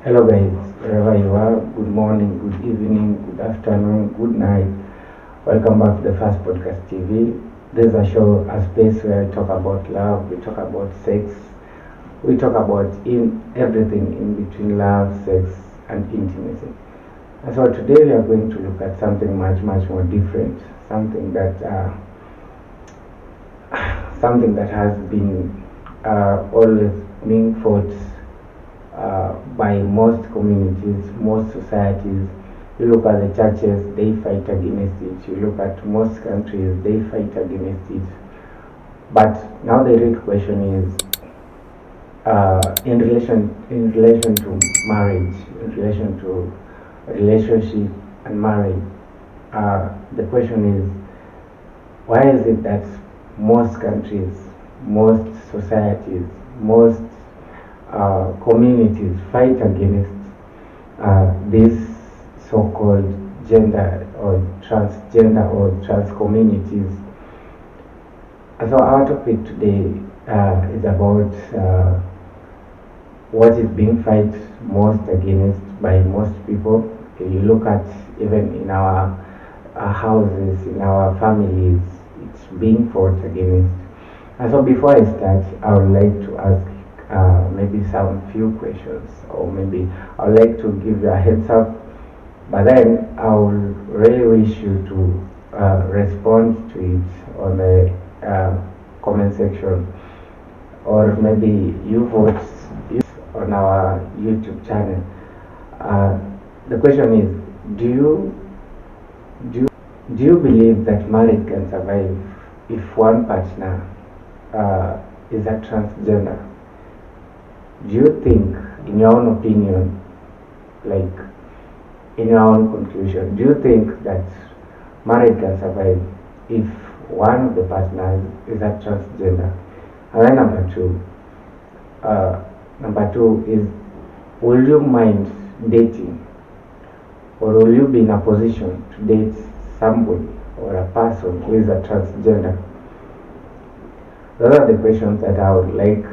Hello guys, wherever you are, good morning, good evening, good afternoon, good night. Welcome back to the First Podcast TV. This is a show, a space where we talk about love, we talk about sex, we talk about in everything in between love, sex, and intimacy. And so today we are going to look at something much more different, something that has been always being fought by most communities, most societies. You look at the churches, they fight against it. You look at most countries, they fight against it. But now the real question is, in relation to marriage, in relation to relationship and marriage. The question is, why is it that most countries, most societies, most communities fight against this so-called gender or transgender or trans communities? So our topic today is about what is being fight most against by most people. You look at even in our houses, in our families, it's being fought against. And so before I start, I would like to ask maybe some few questions, or maybe I would like to give you a heads up, but then I would really wish you to respond to it on the comment section, or maybe you vote on our YouTube channel. The question is, do you believe that marriage can survive if one partner is a transgender? Do you think, in your own opinion, like in your own conclusion, do you think that marriage can survive if one of the partners is a transgender? And then number two is, will you mind dating, or will you be in a position to date somebody or a person who is a transgender? Those are the questions that I would like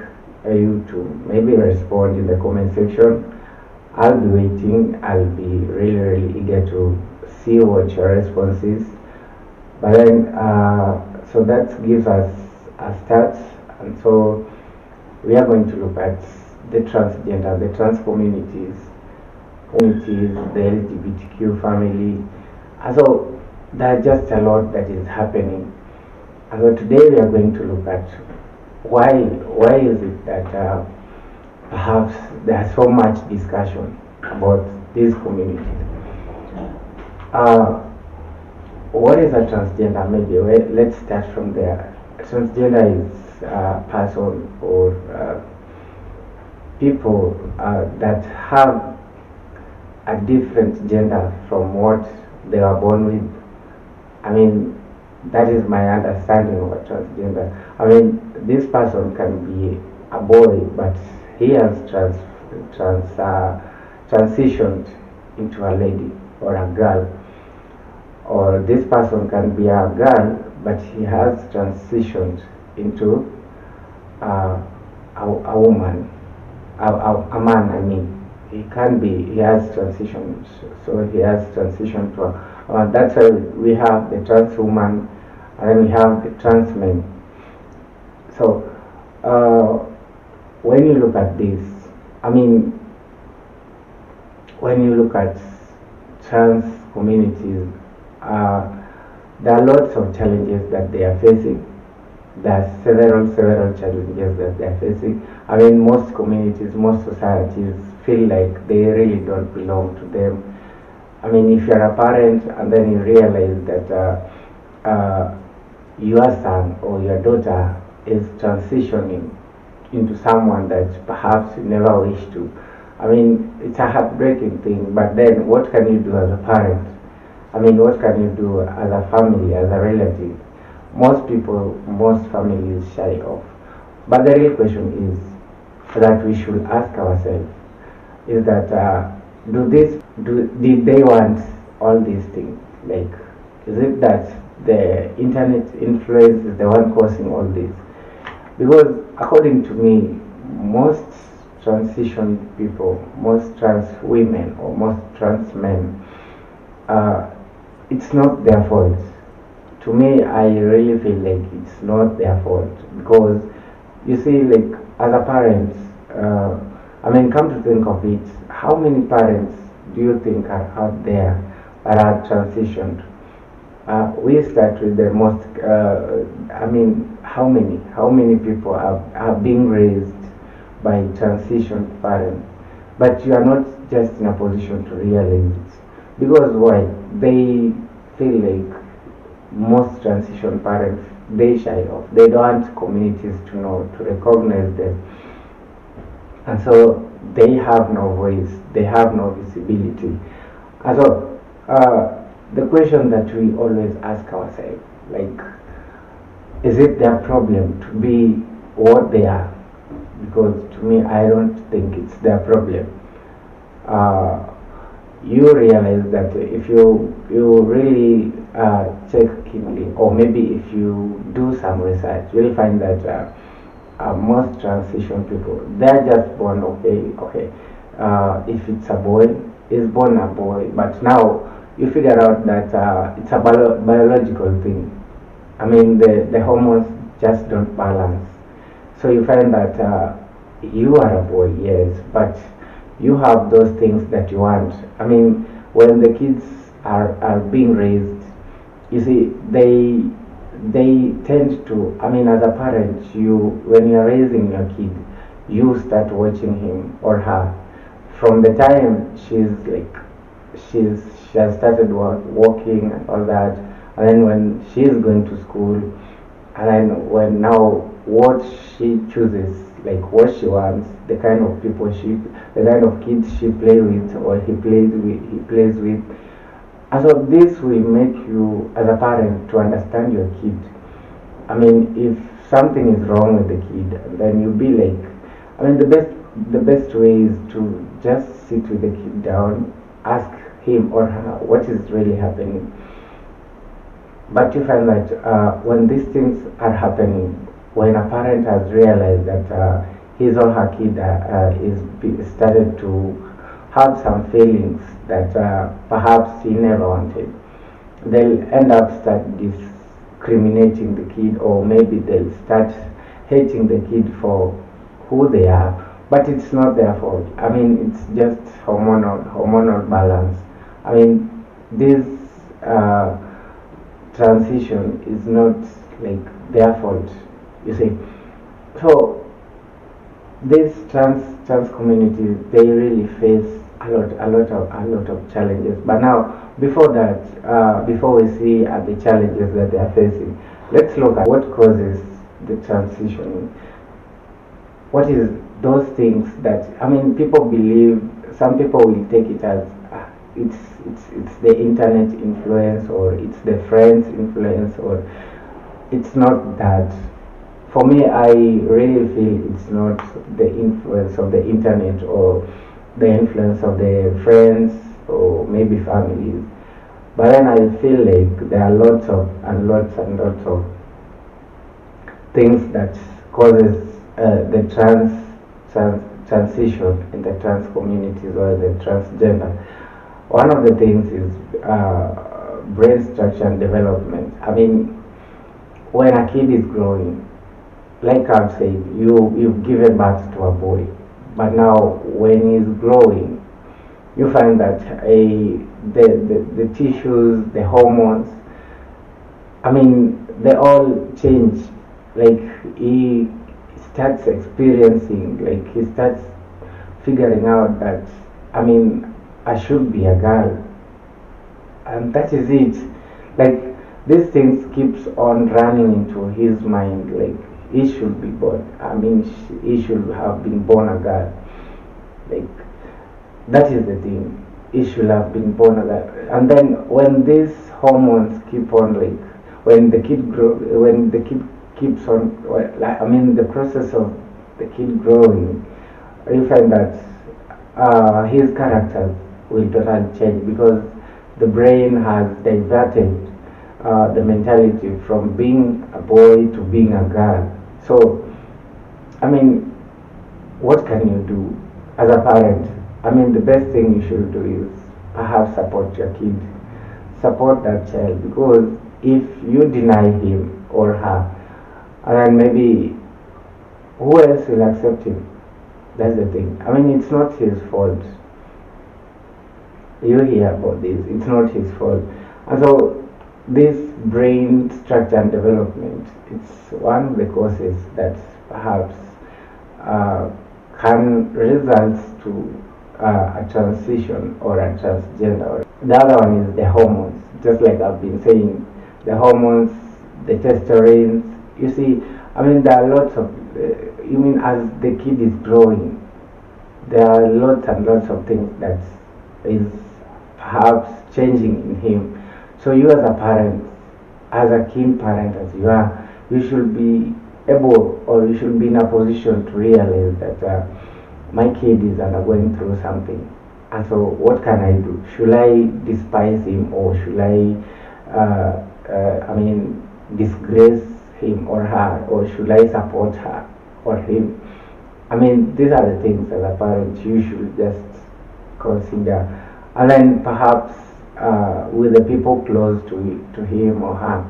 you to maybe respond in the comment section. I'll be waiting. I'll be really eager to see what your response is. But then, so that gives us a start, and so we are going to look at the transgender, the trans communities, the LGBTQ family. And so there's just a lot that is happening. And so today we are going to look at why is it that perhaps there's so much discussion about these communities. What is a transgender? Maybe let's start from there. Transgender is a person or people that have a different gender from what they were born with. I mean, that is my understanding of a transgender. I mean, this person can be a boy, but he has transitioned into a lady or a girl. Or this person can be a girl, but he has transitioned into a woman, a man. I mean, he has transitioned, so he has transitioned to a. That's why we have the trans woman, and then we have the trans men. So when you look at this, I mean, when you look at trans communities, there are lots of challenges that they are facing. There are several challenges that they are facing. I mean, most communities, most societies feel like they really don't belong to them. I mean, if you're a parent and then you realize that your son or your daughter is transitioning into someone that perhaps you never wish to, I mean, it's a heartbreaking thing. But then, what can you do as a parent? I mean, what can you do as a family, as a relative? Most people, most families shy off. But the real question is that we should ask ourselves: is that did they want all these things? Like, is it that the internet influence is the one causing all this? Because according to me, most transition people, most trans women, or most trans men, uh, it's not their fault. To me, I really feel like it's not their fault, because you see, like, as a parent, I mean, come to think of it, how many parents do you think are out there that are transitioned? We start with the most, I mean, how many people are being raised by transitioned parents? But you are not just in a position to realize it. Because why? They feel like most transition parents, they shy off. They don't want communities to know, to recognize them. And so they have no voice, they have no visibility. And so the question that we always ask ourselves, like, is it their problem to be what they are? Because to me, I don't think it's their problem. Uh, you realize that if you really check keenly, or maybe if you do some research, you'll find that most transition people, they're just born okay. If it's a boy, is born a boy, but now you figure out that it's a biological thing. I mean, the hormones just don't balance. So you find that you are a boy, yes, but you have those things that you want. I mean, when the kids are being raised, you see, they tend to, I mean, as a parent, you, when you're raising your kid, you start watching him or her from the time she has started walking and all that, and then when she is going to school, and then when now what she chooses, like what she wants, the kind of people the kind of kids she plays with, or he plays with. And so this will make you, as a parent, to understand your kid. I mean, if something is wrong with the kid, then you'll be like, I mean, the best way is to just sit with the kid down, ask him or her what is really happening. But you find that when these things are happening, when a parent has realized that his or her kid is started to have some feelings that perhaps he never wanted, they'll end up start discriminating the kid, or maybe they'll start hating the kid for who they are. But it's not their fault. I mean, it's just hormonal balance. I mean, this transition is not like their fault, you see. So these trans communities, they really face a lot of challenges. But now, before that, before we see the challenges that they are facing, let's look at what causes the transition. What is those things that, I mean, people believe, some people will take it as it's the internet influence, or it's the friends influence, or it's not that. For me, I really feel it's not the influence of the internet, or the influence of the friends, or maybe families. But then I feel like there are lots of things that causes the transition in the trans communities, or the transgender. One of the things is brain structure and development. I mean, when a kid is growing, like I've said, you've given birth to a boy, but now when he's growing, you find that the tissues, the hormones, I mean, they all change. Like, he starts experiencing, like, he starts figuring out that, I mean, I should be a girl, and that is it. Like, these things keeps on running into his mind, like, he should be born, I mean, he should have been born a girl. Like, that is the thing, he should have been born a girl. And then when these hormones keep on, like, when the kid keeps on, like, I mean, the process of the kid growing, you find that his character will totally change, because the brain has diverted the mentality from being a boy to being a girl. So, I mean, what can you do as a parent? I mean, the best thing you should do is perhaps support your kid, support that child, because if you deny him or her, and then maybe who else will accept him? That's the thing. I mean, it's not his fault. You hear about this, it's not his fault. And so, this brain structure and development, it's one of the causes that perhaps uh, can result to a transition or a transgender. The other one is the hormones, just like I've been saying, the hormones, the testosterone. You see, I mean, there are lots of, you mean, as the kid is growing, there are lots and lots of things that is perhaps changing in him. So you as a parent, as a keen parent as you are, you should be able, or you should be in a position to realize that my kid is undergoing through something. And so what can I do? Should I despise him, or should I mean, disgrace him or her, or should I support her or him? I mean, these are the things as a parent you should just consider. And then perhaps with the people close to him or her,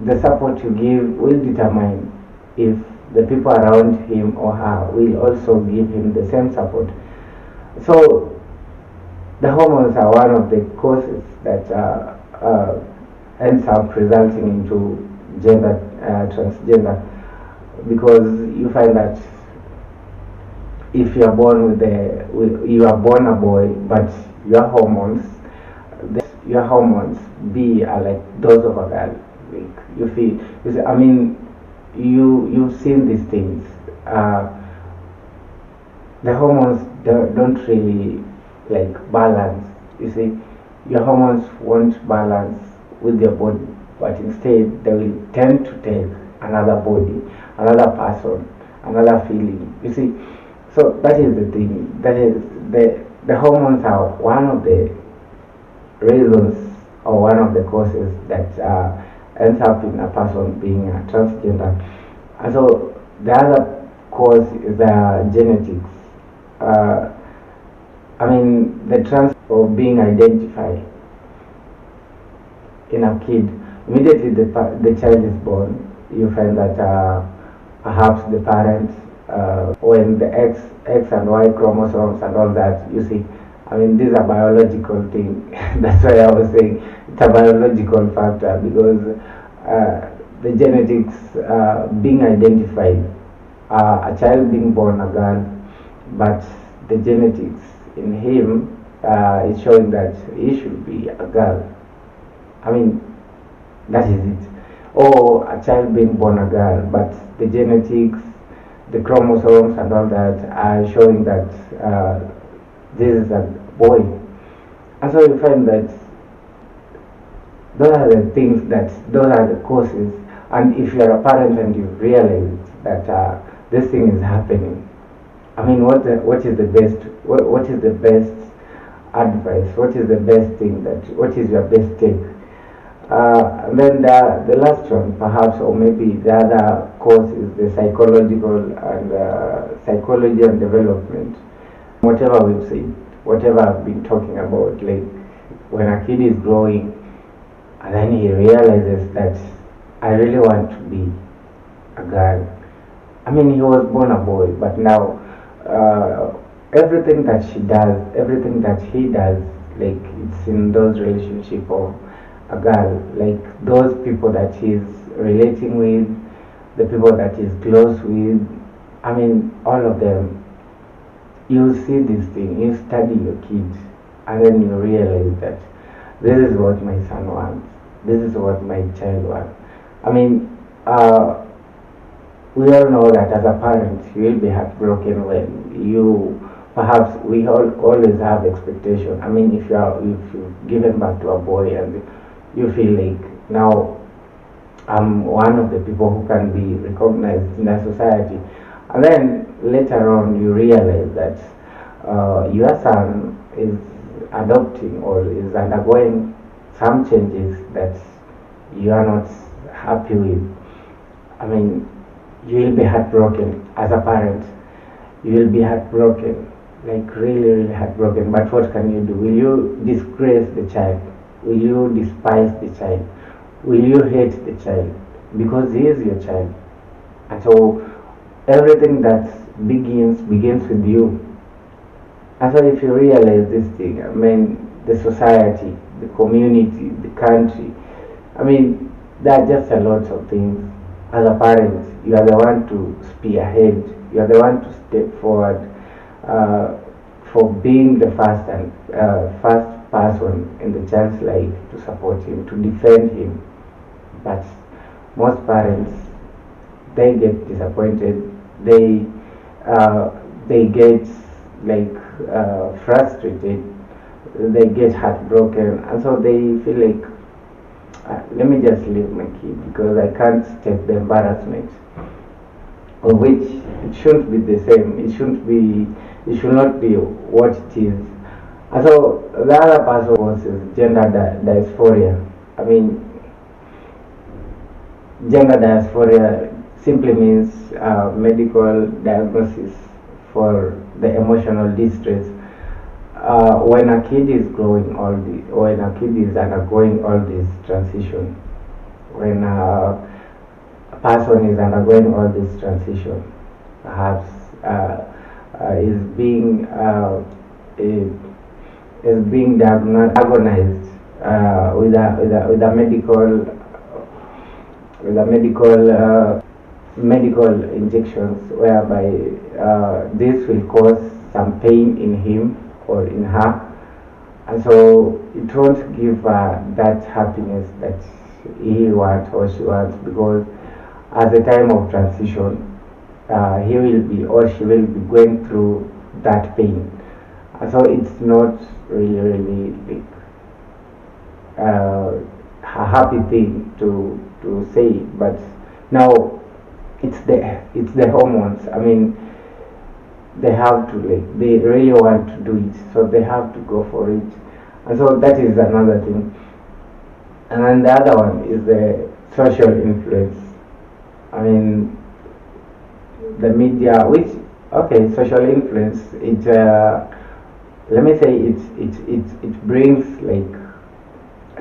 the support you give will determine if the people around him or her will also give him the same support. So the hormones are one of the causes that ends up resulting into gender transgender, because you find that if you are born you are born a boy, but your hormones B are like those of a girl. Like you see, I mean, you've seen these things. The hormones don't really like balance. You see, your hormones won't balance with your body, but instead they will tend to take another body, another person, another feeling. You see, so that is the thing. That is the hormones are one of the reasons or one of the causes that ends up in a person being a transgender. And so the other cause is genetics. I mean, the trans of being identified in a kid, immediately the child is born, you find that perhaps the parents, when the X and Y chromosomes and all that, you see, I mean, these are biological things. That's why I was saying it's a biological factor, because the genetics being identified, a child being born a girl, but the genetics in him is showing that he should be a girl. I mean, that is it. Or a child being born a girl, but the genetics, the chromosomes and all that are showing that this is a boy. And so you find that those are the things those are the causes. And if you are a parent and you realize that this thing is happening, I mean, what is the best? What is the best advice? What is the best thing what is your best take? And then the last one, perhaps, or maybe the other cause is the psychological and psychology and development. Whatever we've said, whatever I've been talking about, like when a kid is growing and then he realizes that I really want to be a girl. I mean, he was born a boy, but now everything that she does, everything that he does, like it's in those relationships of a girl, like those people that he's relating with, the people that he's close with, I mean, all of them, you see this thing, you study your kids, and then you realize that this is what my son wants, this is what my child wants. I mean, we all know that as a parent, you will be heartbroken when perhaps we always have expectation. I mean, if you've given birth to a boy and you feel like now I'm one of the people who can be recognized in the society, and then later on you realize that your son is adopting or is undergoing some changes that you are not happy with. I mean, you will be heartbroken as a parent. you will be heartbroken, like really, really heartbroken. But what can you do? Will you disgrace the child? Will you despise the child? Will you hate the child? Because he is your child. And so everything that begins with you. And so if you realize this thing, I mean, the society, the community, the country, I mean, there are just a lot of things. As a parent, you are the one to spearhead, you are the one to step forward uh, for being the first person in the child's life to support him, to defend him. But most parents, they get disappointed, uh, they get like frustrated, they get heartbroken, and so they feel like, let me just leave my kid because I can't take the embarrassment. Of which it shouldn't be the same. It should not be what it is. And so the other person was gender dysphoria. I mean, gender dysphoria simply means medical diagnosis for the emotional distress when a kid is when a kid is undergoing all this transition, when a person is undergoing all this transition, perhaps is being diagnosed with a medical injections whereby this will cause some pain in him or in her, and so it won't give that happiness that he wants or she wants, because at the time of transition he will be or she will be going through that pain, and so it's not really like a happy thing to say. But now it's the hormones. I mean, they have to, like, they really want to do it, so they have to go for it, and so that is another thing. And then the other one is the social influence. I mean, the media, which, okay, social influence, it let me say it brings like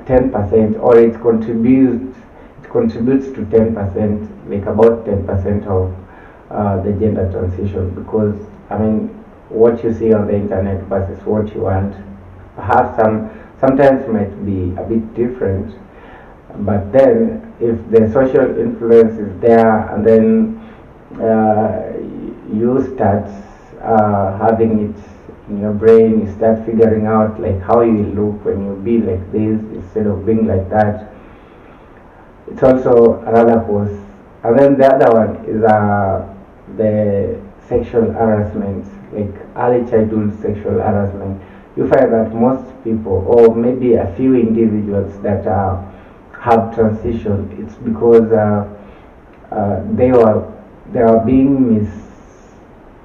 10%, or it contributes to 10%, like about 10% of the gender transition, because I mean, what you see on the internet versus what you want, perhaps sometimes might be a bit different. But then, if the social influence is there, and then you start having it in your brain, you start figuring out like how you will look when you be like this instead of being like that. It's also another cause. And then the other one is the sexual harassment, like early childhood sexual harassment. You find that most people, or maybe a few individuals that have transitioned, it's because they are being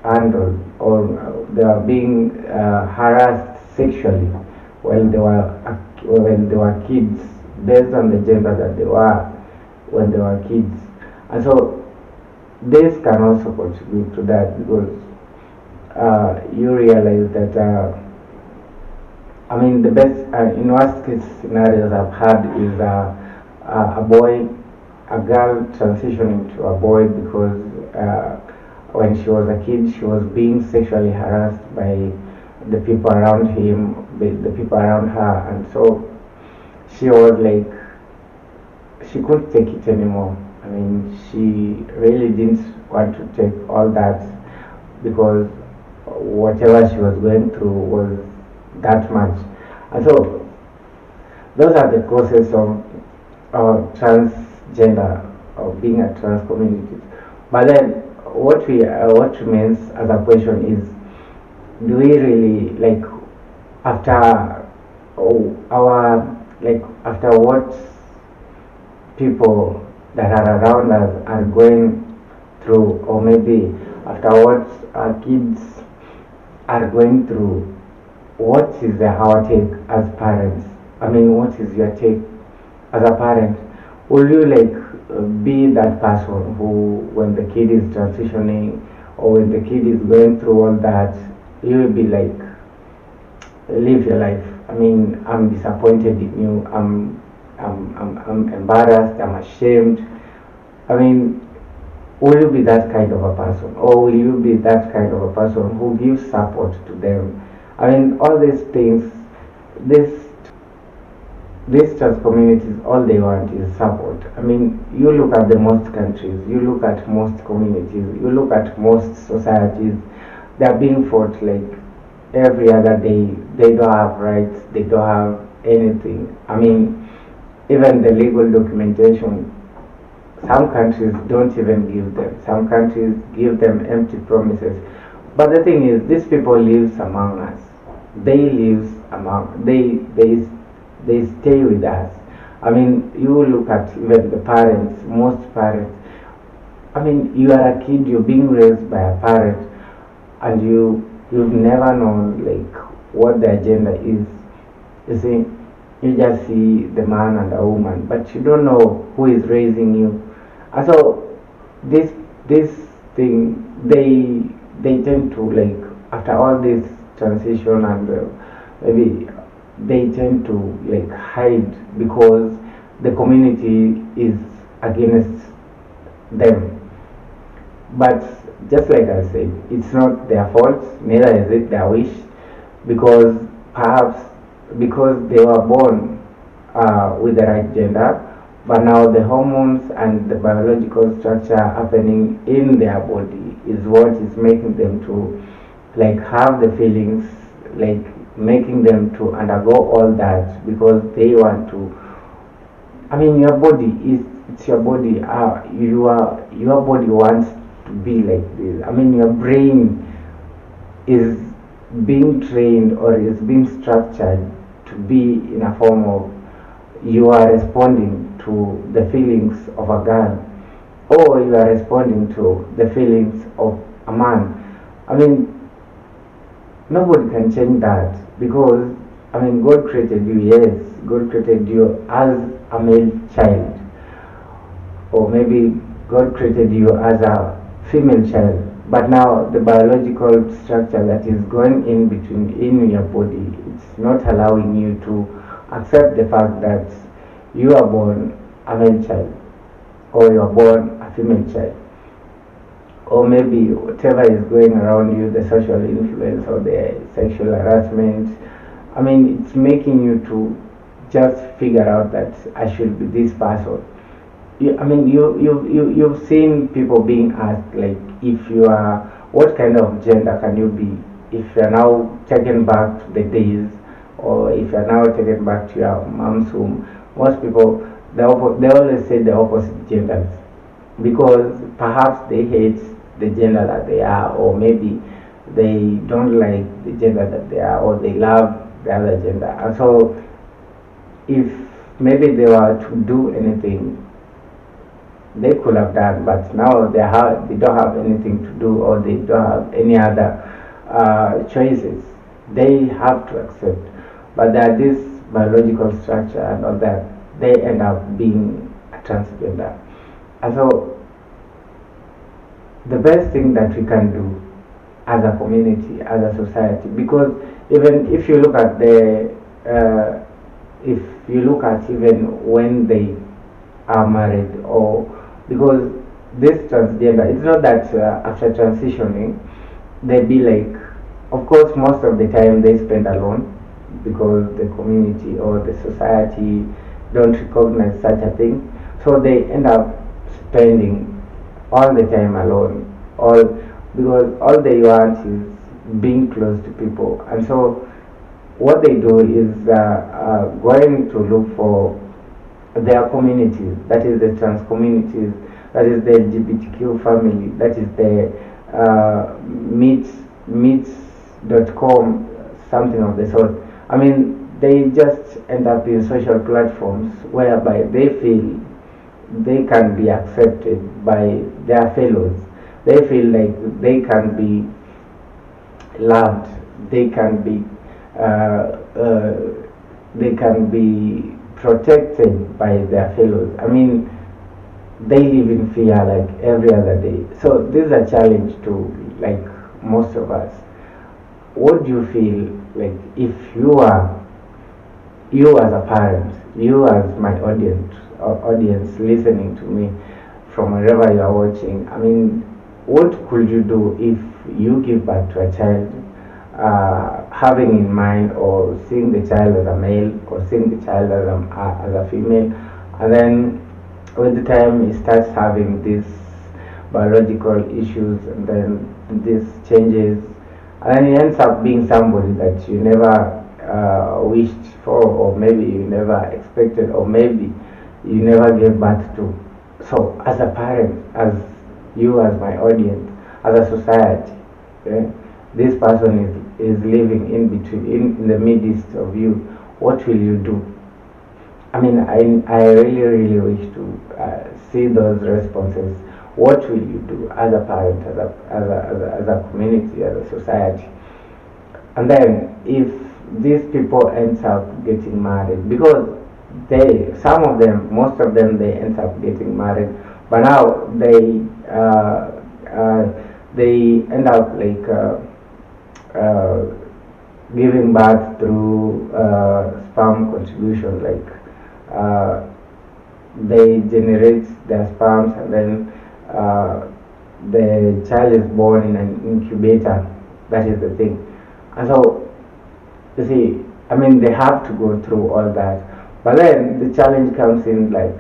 mishandled, or they are being harassed sexually when they were kids, based on the gender that they were when they were kids. And so this can also contribute to that, because you realize that I mean, the best, in worst case scenarios I've had is a girl transitioning to a boy because when she was a kid, she was being sexually harassed by the people around him, the people around her, and so she was like, she couldn't take it anymore. I mean, she really didn't want to take all that, because whatever she was going through was that much. And so those are the causes of transgender, of being a trans community. But then what remains as a question is, do we really, like, after after what people that are around us are going through, or maybe after what our kids are going through, what is our take as parents? I mean, what is your take as a parent? Will you like be that person who, when the kid is transitioning, or when the kid is going through all that, you will be like, live your life. I mean, I'm disappointed in you. I'm embarrassed. I'm ashamed. I mean, will you be that kind of a person, or will you be that kind of a person who gives support to them? I mean, all these things, this these trans communities, all they want is support. I mean, you look at the most countries, you look at most communities, you look at most societies, they're being fought like every other day. They don't have rights, they don't have anything. I mean, even the legal documentation, some countries don't even give them. Some countries give them empty promises. But the thing is, these people live among us. They live among, they stay with us. I mean, you look at even the parents, most parents. I mean, you are a kid, you're being raised by a parent, and you've never known like what the agenda is. You see, you just see the man and the woman, but you don't know who is raising you. And so this thing, they tend to like after all this transition and maybe they tend to like hide because the community is against them. But just like I said, it's not their fault, neither is it their wish, because perhaps because they were born with the right gender, but now the hormones and the biological structure happening in their body is what is making them to like have the feelings, like making them to undergo all that because they want to. I mean, your body is, it's your body. Your body wants to be like this. I mean, your brain is being trained or is being structured to be in a form of you are responding to the feelings of a girl, or you are responding to the feelings of a man. I mean, nobody can change that because, I mean, God created you, yes, God created you as a male child, or maybe God created you as a female child, but now the biological structure that is going in between in your body, it's not allowing you to accept the fact that you are born a male child, or you are born a female child, or maybe whatever is going around you, the social influence or the sexual harassment. I mean, it's making you to just figure out that I should be this person. I mean, you've seen people being asked, like, if you are, what kind of gender can you be? If you are now taken back to the days, or if you are now taken back to your mom's womb, most people, they always say the opposite genders because perhaps they hate the gender that they are, or maybe they don't like the gender that they are, or they love the other gender. And so, if maybe they were to do anything, they could have done, but now they don't have anything to do, or they don't have any other choices. They have to accept. But that this biological structure and all that, they end up being a transgender. And so, the best thing that we can do as a community, as a society, because even if you look at if you look at even when they are married, or because this transgender, it's not that after transitioning they be like, of course most of the time they spend alone because the community or the society don't recognize such a thing, so they end up spending all the time alone, all because all they want is being close to people. And so what they do is going to look for their communities, that is the trans communities, that is the LGBTQ family, that is the meets.com, something of the sort. I mean, they just end up in social platforms whereby they feel they can be accepted by their fellows. They feel like they can be loved, they can be protected by their fellows. I mean, they live in fear like every other day. So this is a challenge to like most of us. What do you feel like if you are, you as a parent, you as my audience listening to me from wherever you are watching? I mean, what could you do if you give birth to a child, having in mind or seeing the child as a male or seeing the child as a female, and then with the time he starts having these biological issues, and then this changes, and then he ends up being somebody that you never wished for, or maybe you never expected, or maybe you never gave birth to. So, as a parent, as you, as my audience, as a society, yeah, this person is living in between, in the midst of you. What will you do? I mean, I really wish to see those responses. What will you do as a parent, as a community, as a society? And then, if these people ends up getting married, because some of them, most of them, they end up getting married, but now they end up like giving birth through sperm contribution, like they generate their sperms, and then the child is born in an incubator. That is the thing. And so, you see, I mean, they have to go through all that. But then the challenge comes in, like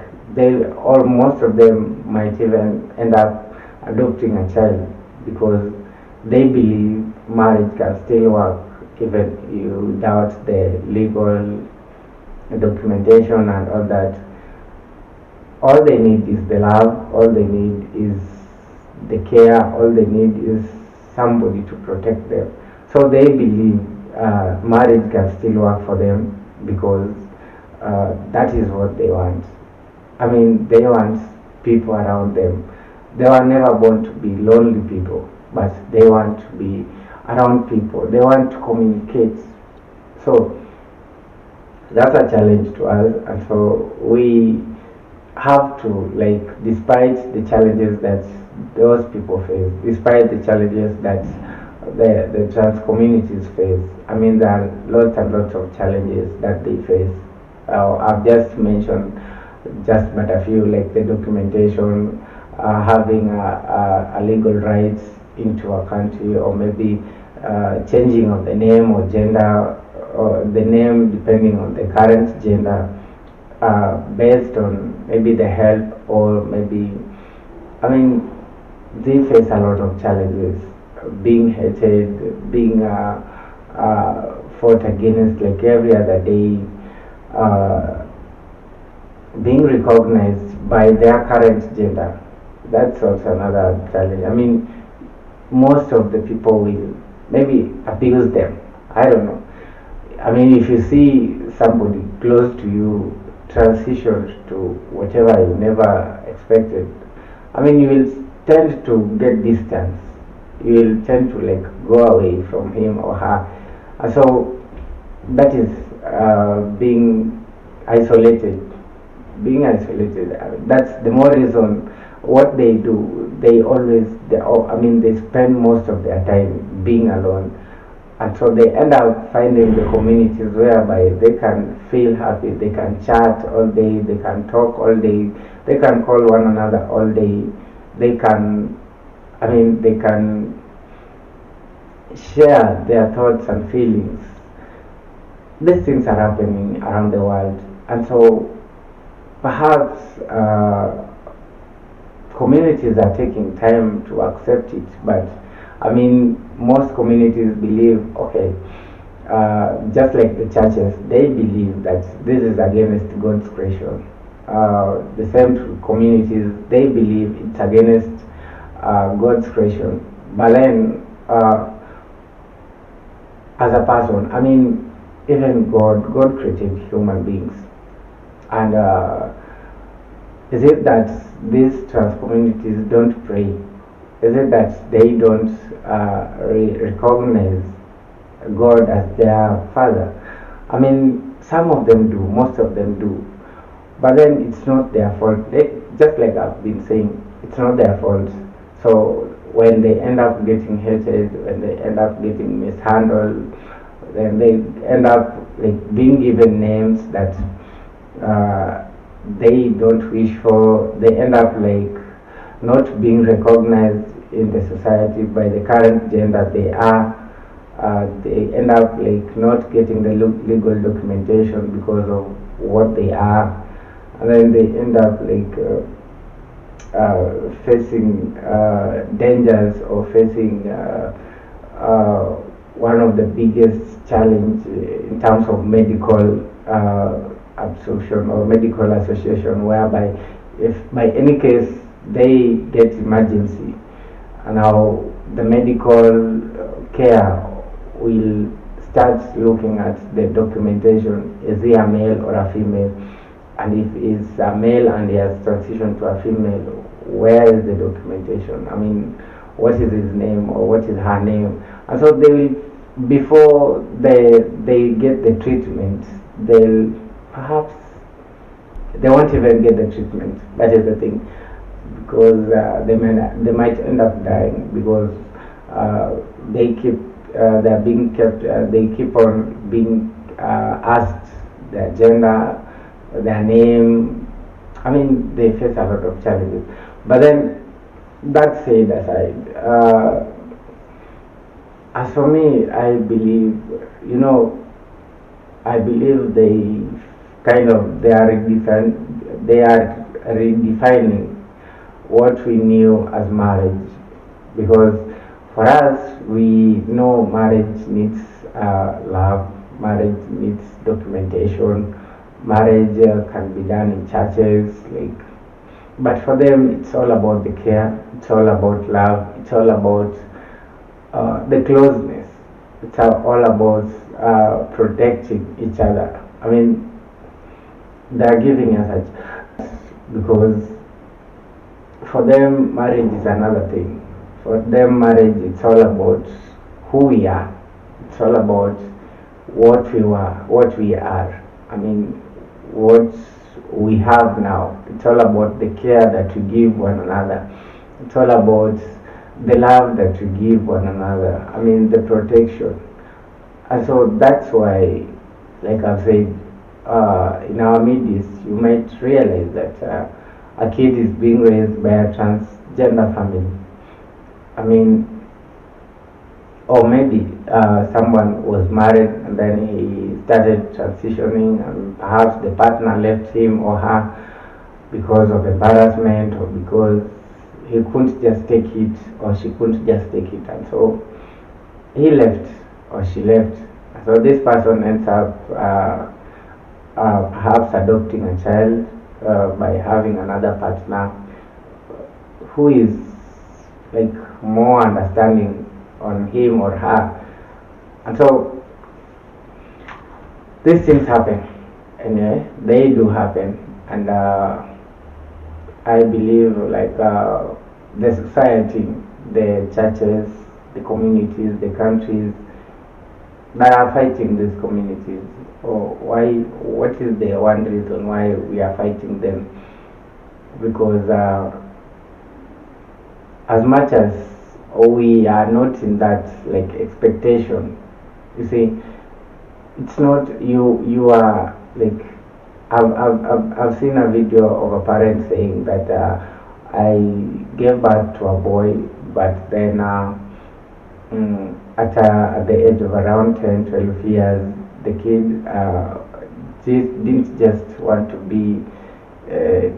most of them might even end up adopting a child, because they believe marriage can still work even you doubt the legal documentation and all that. All they need is the love, all they need is the care, all they need is somebody to protect them. So they believe marriage can still work for them, because that is what they want. I mean, they want people around them. They were never born to be lonely people, but they want to be around people. They want to communicate. So that's a challenge to us, and so we have to, like, despite the challenges that those people face, despite the challenges that the trans communities face. I mean, there are lots and lots of challenges that they face. I've just mentioned just but a few, like the documentation, having a legal rights into a country, or maybe changing of the name or gender, or the name depending on the current gender, based on maybe the health, or maybe, I mean, they face a lot of challenges, being hated, being fought against like every other day, being recognized by their current gender. That's also another challenge. I mean, most of the people will maybe abuse them. I don't know. I mean, if you see somebody close to you transition to whatever you never expected, I mean, you will tend to get distance. You will tend to like go away from him or her. And so that is being isolated. Being isolated. That's the more reason what they do. I mean, they spend most of their time being alone. And so they end up finding the communities whereby they can feel happy, they can chat all day, they can talk all day, they can call one another all day, they can, I mean, they can share their thoughts and feelings. These things are happening around the world. And so perhaps communities are taking time to accept it, but I mean, most communities believe, okay, just like the churches, they believe that this is against God's creation. The same communities, they believe it's against God's creation. But then, as a person, I mean, even God created human beings. And is it that these trans communities don't pray? Is it that they don't recognize God as their Father? I mean, some of them do, most of them do. But then it's not their fault. Just like I've been saying, it's not their fault. So when they end up getting hated, when they end up getting mishandled, then they end up like being given names that they don't wish for. They end up like not being recognized in the society by the current gender they are. They end up like not getting the legal documentation because of what they are, and then they end up like facing dangers or facing one of the biggest challenge in terms of medical absorption or medical association, whereby if by any case they get emergency, and now the medical care will start looking at the documentation. Is he a male or a female? And if he's a male and he has transitioned to a female, where is the documentation? I mean, what is his name or what is her name? And so they will, before they get the treatment, they'll perhaps they won't even get the treatment. That is the thing, because they might end up dying because they're being kept. They keep on being asked their gender, their name. I mean, they face a lot of challenges. But then, that said aside, as for me, I believe, I believe they are redefining what we knew as marriage, because for us we know marriage needs love, marriage needs documentation, marriage can be done in churches, but for them it's all about the care, it's all about love, it's all about the closeness, it's all about protecting each other. I mean, they are giving us such, because for them marriage is another thing. For them marriage, it's all about who we are, it's all about what we are. I mean, what we have now. It's all about the care that we give one another. It's all about the love that we give one another. I mean, the protection. And so that's why, like I've said, in our midst, you might realize that a kid is being raised by a transgender family. I mean, or maybe someone was married and then he started transitioning, and perhaps the partner left him or her because of embarrassment, or because he couldn't just take it, or she couldn't just take it, and so he left or she left. So this person ends up perhaps adopting a child by having another partner who is like more understanding on him or her. And so these things happen, and they do happen, and I believe the society, the churches, the communities, the countries that are fighting these communities, or what is the one reason why we are fighting them? Because as much as we are not in that expectation, you see, it's not you are like, I've seen a video of a parent saying that I gave birth to a boy, but then at the age of around 10-12 years, the kid didn't just want to be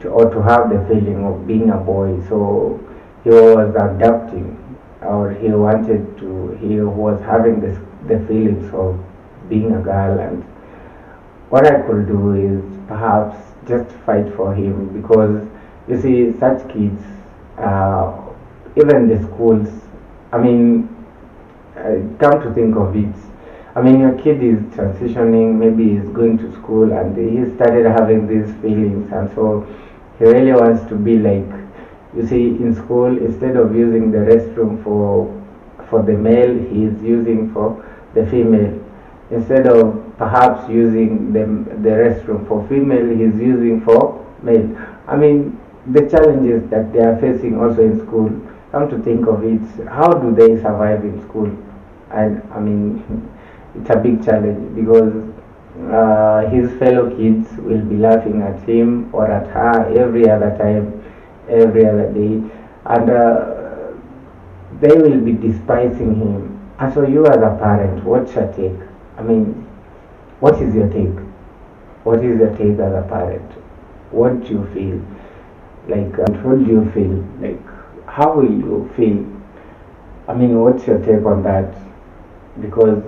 or to have the feeling of being a boy, so he was adopting, or he was having the feelings of being a girl. And what I could do is perhaps just fight for him, because you see, such kids, even the schools, I mean, come to think of it, I mean, your kid is transitioning, maybe he's going to school and he started having these feelings, and so he really wants to be like, you see, in school, instead of using the restroom for the male, he is using for the female. Instead of perhaps using the restroom for female, he is using for male. I mean, the challenges that they are facing also in school, come to think of it, how do they survive in school? And I mean, it's a big challenge because his fellow kids will be laughing at him or at her every other time, every other day, and they will be despising him. And so, you as a parent, what's your take? I mean, what is your take? What is your take as a parent? What do you feel? Like, what do you feel? Like, how will you feel? I mean, what's your take on that? Because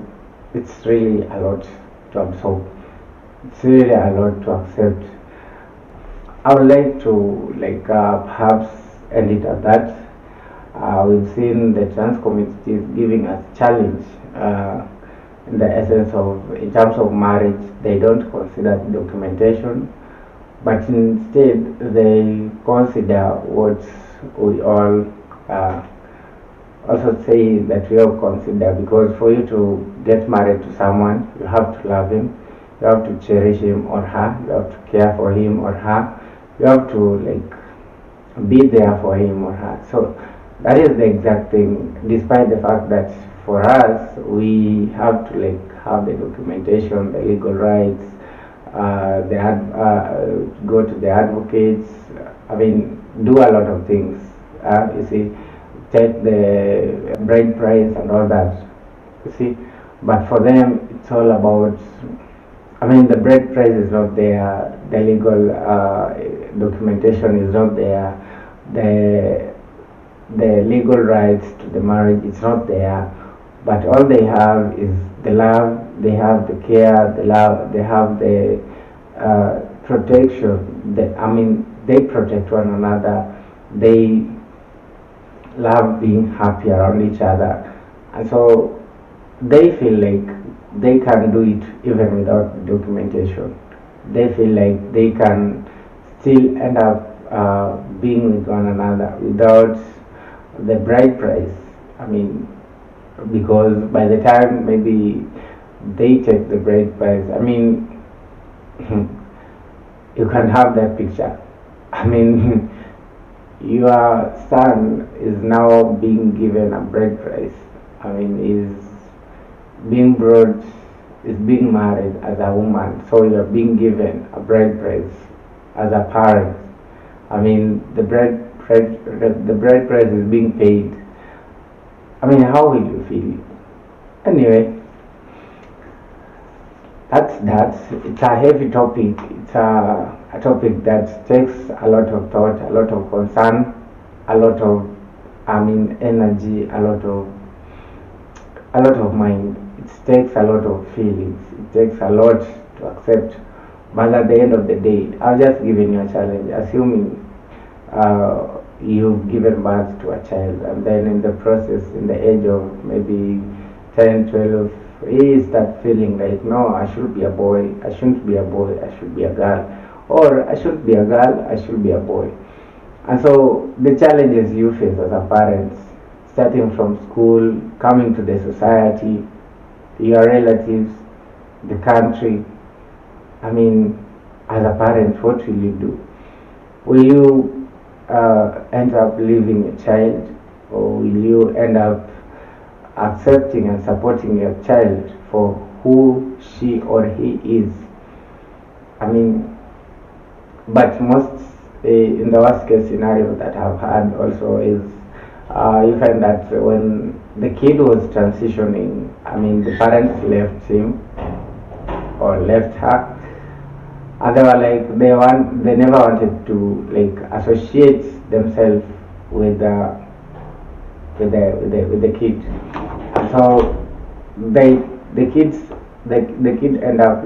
it's really a lot to absorb. It's really a lot to accept. I would like to, perhaps end it at that. We've seen the trans community giving us challenge in the essence of, in terms of marriage, they don't consider documentation, but instead they consider what we all also say that we all consider, because for you to get married to someone, you have to love him, you have to cherish him or her, you have to care for him or her, you have to be there for him or her. So that is the exact thing, despite the fact that for us we have to have the documentation, the legal rights, go to the advocates, I mean, do a lot of things, you see, take the bride price and all that, you see. But for them, it's all about, I mean, the bride price is not there, the legal documentation is not there, the legal rights to the marriage is not there, but all they have is the love, they have the care, the love, they have the protection. I mean, they protect one another, they love being happy around each other, and so they feel like they can do it even without documentation. They feel like they can still end up being with one another without the bride price. I mean, because by the time maybe they take the bride price, I mean, you can have that picture. I mean, your son is now being given a bride price. I mean, is being brought, is being married as a woman, so you're being given a bride price as a parent. I mean, the bride price is being paid. I mean, how will you feel? Anyway, that's that. It's a heavy topic. It's a topic that takes a lot of thought, a lot of concern, a lot of, I mean, energy, a lot of mind. It takes a lot of feelings. It takes a lot to accept. But at the end of the day, I've just given you a challenge, assuming you've given birth to a child, and then in the process, in the age of maybe 10, 12, he starts feeling like, no, I should be a boy, I shouldn't be a boy, I should be a girl, or I should be a girl, I should be a boy. And so the challenges you face as a parent, starting from school, coming to the society, your relatives, the country, I mean, as a parent, what will you do? Will you end up leaving a child, or will you end up accepting and supporting your child for who she or he is? I mean, but most, in the worst case scenario that I've had also is, you find that when the kid was transitioning, I mean, the parents left him or left her, and they were like, they never wanted to associate themselves with the kid, and so the kid end up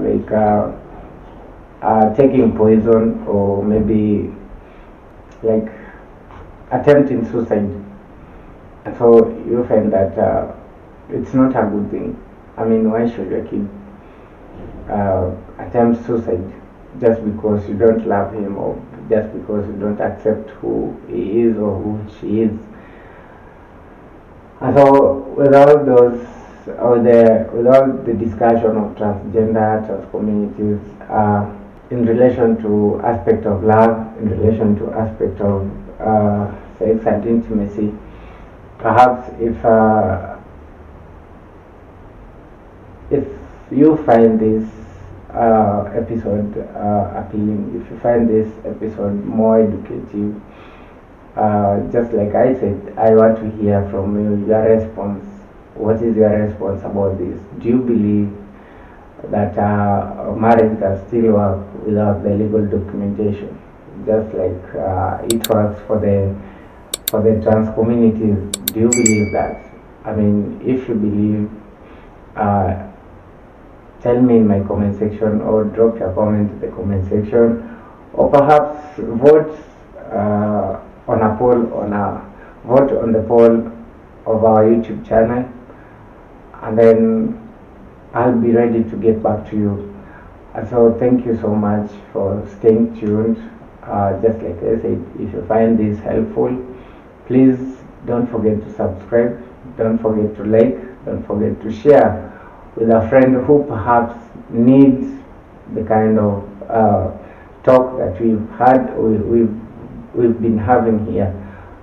taking poison, or maybe attempting suicide, and so you find that it's not a good thing. I mean, why should your kid attempt suicide just because you don't love him, or just because you don't accept who he is or who she is? And so with all those, with all the discussion of transgender, trans communities, in relation to aspect of love, in relation to aspect of sex and intimacy, Perhaps if you find this episode appealing, if you find this episode more educative, just like I said, I want to hear from you, your response. What is your response about this? Do you believe that marriage can still work without the legal documentation, just like it works for the trans communities? Do you believe that? I mean, if you believe, uh, tell me in my comment section, or drop your comment in the comment section, or perhaps vote on a poll vote on the poll of our YouTube channel, and then I'll be ready to get back to you. So thank you so much for staying tuned. Just like I said, if you find this helpful, please don't forget to subscribe, don't forget to like, don't forget to share with a friend who perhaps needs the kind of talk that we've been having here.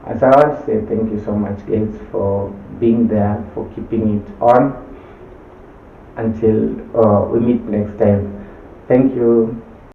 As I want to say, thank you so much, guys, for being there, for keeping it on. Until we meet next time. Thank you.